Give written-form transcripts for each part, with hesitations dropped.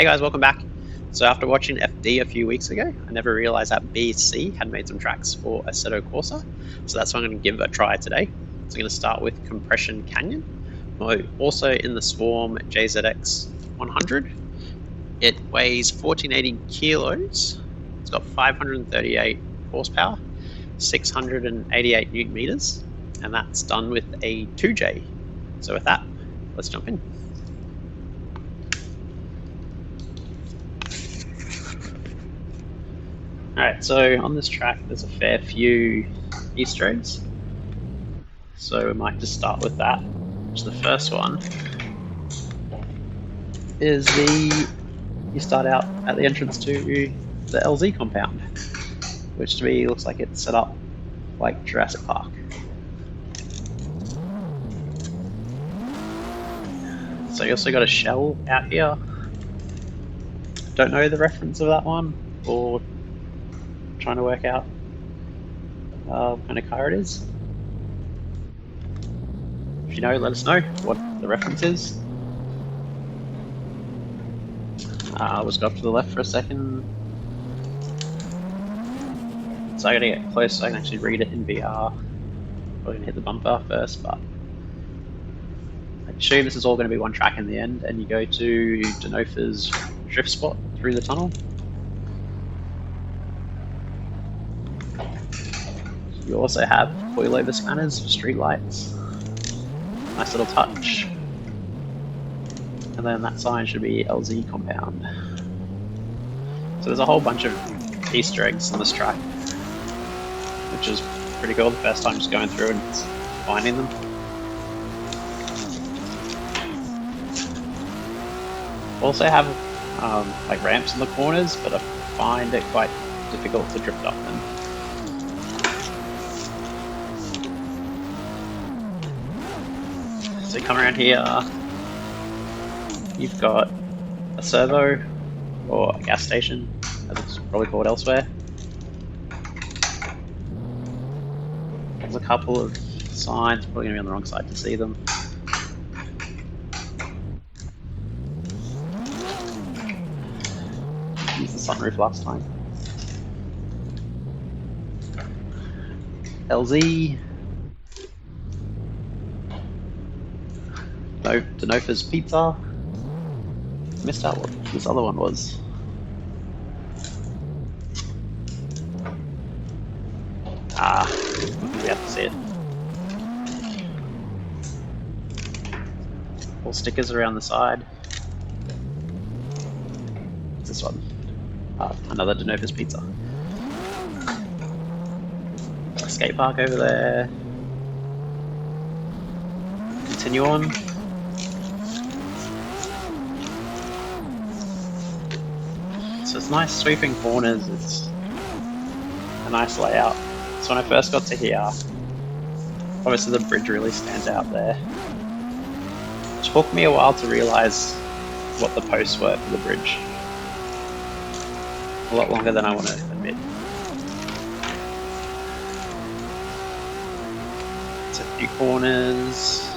Hey guys, welcome back. So after watching FD a few weeks ago, I never realized that BC had made some tracks for Assetto Corsa. So that's what I'm going to give a try today. So I'm going to start with Compression Canyon. Also in the Swarm JZX 100. It weighs 1480 kilos. It's got 538 horsepower, 688 newton meters, and that's done with a 2J. So with that, let's jump in. Alright, so on this track there's a fair few Easter eggs. So we might just start with that. Which the first one is you start out at the entrance to the LZ compound, which to me looks like it's set up like Jurassic Park. So you also got a shell out here. Don't know the reference of that one, or trying to work out what kind of car it is. If you know, let us know what the reference is. Let's go up to the left for a second. So I gotta get close so I can actually read it in VR. Probably gonna hit the bumper first, but I assume this is all gonna be one track in the end, and you go to Lenovo's drift spot through the tunnel. You also have coilover scanners for street lights. Nice little touch. And then that sign should be LZ compound. So there's a whole bunch of Easter eggs on this track, which is pretty cool. The first time just going through and finding them. Also have like ramps in the corners, but I find it quite difficult to drift up them. So you come around here, you've got a servo, or a gas station, as it's probably called elsewhere. There's a couple of signs, probably going to be on the wrong side to see them. Used the sunroof last time. LZ. No, Denofa's Pizza. Missed out what this other one was. We have to see it. All stickers around the side. What's this one? Another Denofa's Pizza. Skate park over there. Continue on. So it's nice sweeping corners, it's a nice layout. So when I first got to here, obviously the bridge really stands out there. It took me a while to realise what the posts were for the bridge. A lot longer than I want to admit. It's a few corners.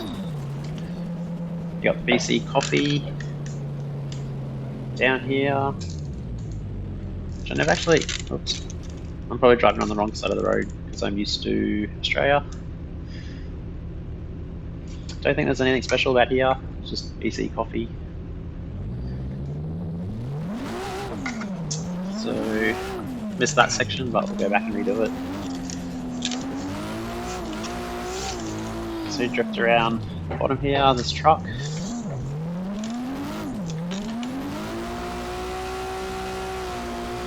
You got BC Coffee down here. Which I never actually, oops, I'm probably driving on the wrong side of the road because I'm used to Australia. Don't think there's anything special about here, it's just BC Coffee. So, missed that section, but we'll go back and redo it. So drift around the bottom here, this truck.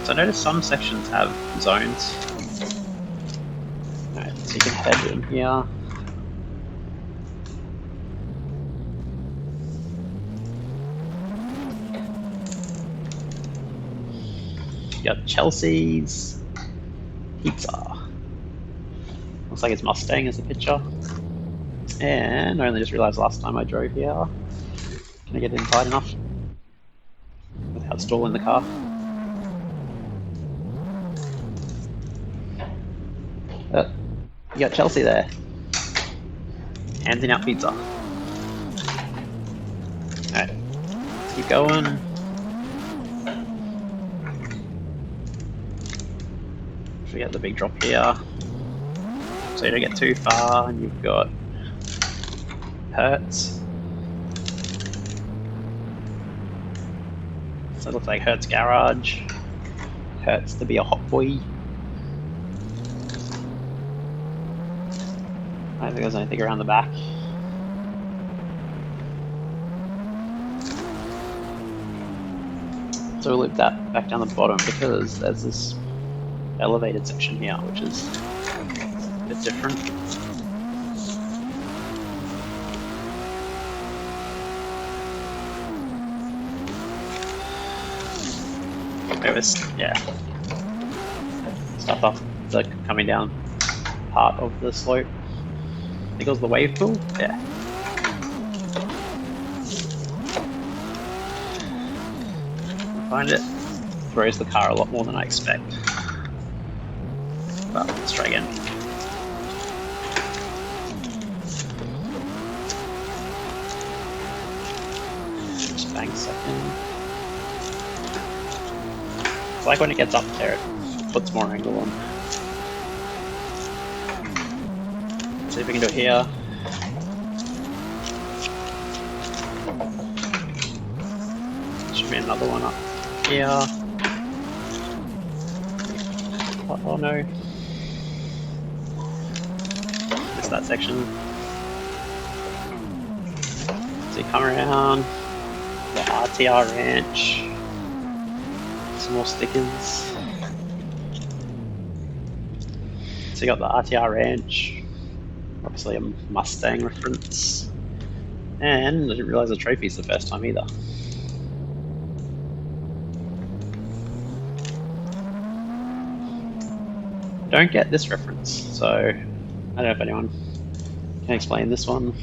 So I noticed some sections have zones. Alright, so you can head in here. You got Chelsea's Pizza. Looks like it's Mustang as a picture. And I only just realised last time I drove here. Can I get in tight enough without stalling the car? You got Chelsea there, handing out pizza. Alright, keep going. we get the big drop here. So you don't get too far, and you've got Hertz. So it looks like Hertz Garage. Hertz to be a hot boy. I don't think there's anything around the back. So we'll loop that back down the bottom because there's this elevated section here, which is a bit different. It was, yeah, stuff off the coming down part of the slope. I think it was the wave pool, yeah. I find it throws the car a lot more than I expect. But let's try again. Just bang a second. It's like when it gets up there, it puts more angle on. Let's see if we can do it here. Should be another one up here. Oh no. Missed that section. So you come around, the RTR wrench, some more stickers. So you got the RTR wrench, obviously a Mustang reference, and I didn't realise the trophy's the first time either. Don't get this reference, so I don't know if anyone can explain this one.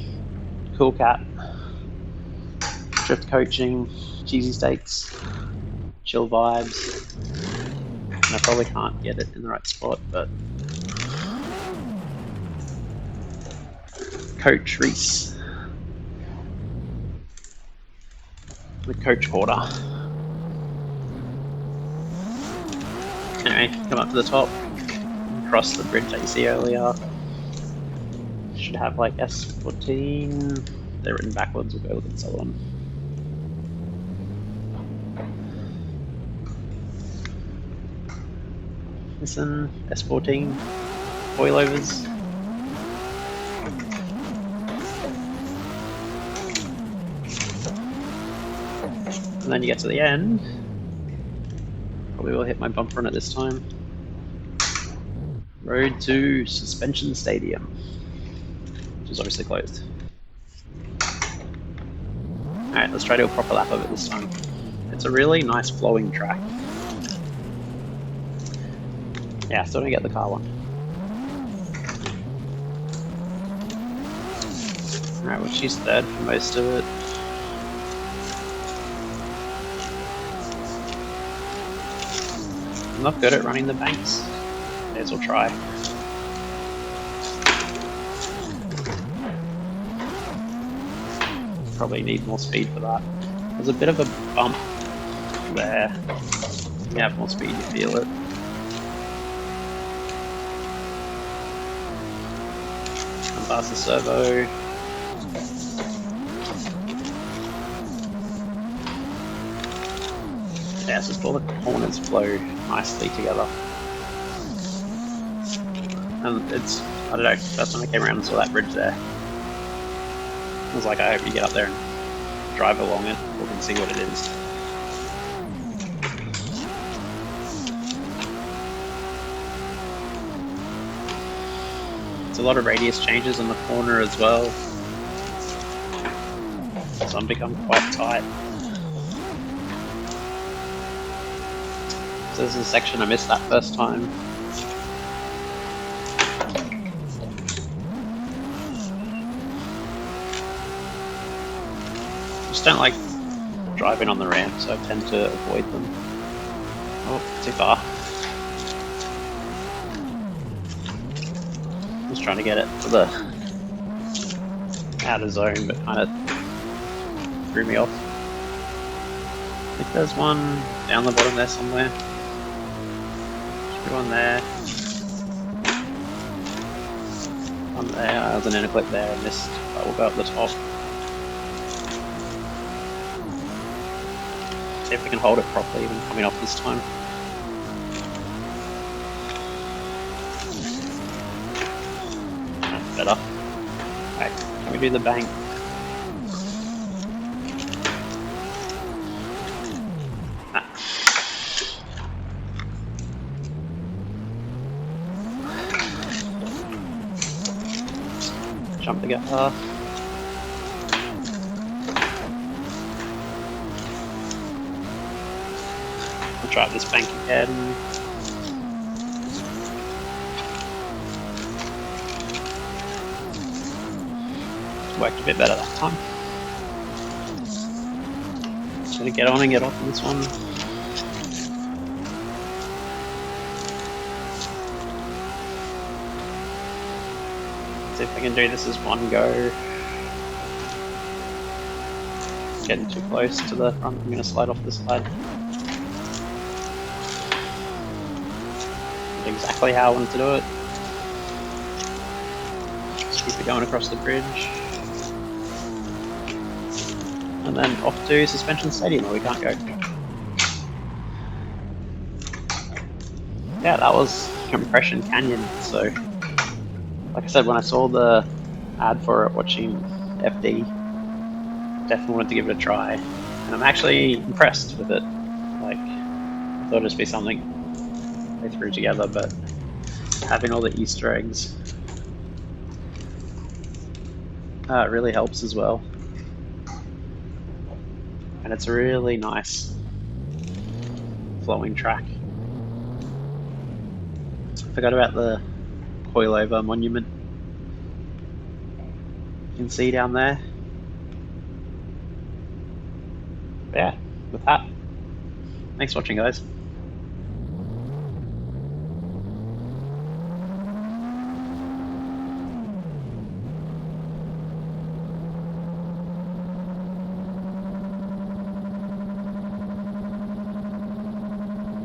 Cool cat, drift coaching, cheesy steaks, chill vibes. And I probably can't get it in the right spot, but Coach Reese with Coach Porter. Anyway, come up to the top. Across the bridge that you see earlier. Should have like S14. They're written backwards. We'll go look at this other one. Listen, S14 coilovers. And then you get to the end. Probably will hit my bumper on it this time. Road to Suspension Stadium, which is obviously closed. Alright, let's try to do a proper lap of it this time. It's a really nice flowing track. Yeah, still don't get the car one. Alright, well she's third for most of it. I'm not good at running the banks. May as well try. Probably need more speed for that. There's a bit of a bump there. You have more speed, you feel it. Come past the servo. Yeah, it's just all the corners flow nicely together. And it's, I don't know, that's when I came around and saw that bridge there. I was like, I hope you get up there and drive along it, we can see what it is. It's a lot of radius changes in the corner as well. Some become quite tight. So this is a section I missed that first time. Just don't like driving on the ramp, so I tend to avoid them. Oh, too far. Just trying to get it for the outer zone, but kind of threw me off. I think there's one down the bottom there somewhere. Should be one there. One there, I wasn't in a clip there, I missed, but we'll go up the top. See if we can hold it properly even coming off this time. That's better. Okay, can we do the bank? Nah. Jump together. We'll try this bank again. Worked a bit better that time. Just gonna get on and get off on this one. See if I can do this as one go. Getting too close to the front, I'm gonna slide off the side. Did exactly how I wanted to do it. Just keep it going across the bridge. And then off to Suspension Stadium where we can't go. Yeah, that was Compression Canyon. So, like I said, when I saw the ad for it watching FD, definitely wanted to give it a try. And I'm actually impressed with it. Like, I thought it'd just be something they threw together, but having all the Easter eggs really helps as well. And it's a really nice flowing track. Forgot about the coilover monument you can see down there. But yeah, with that, thanks for watching, guys.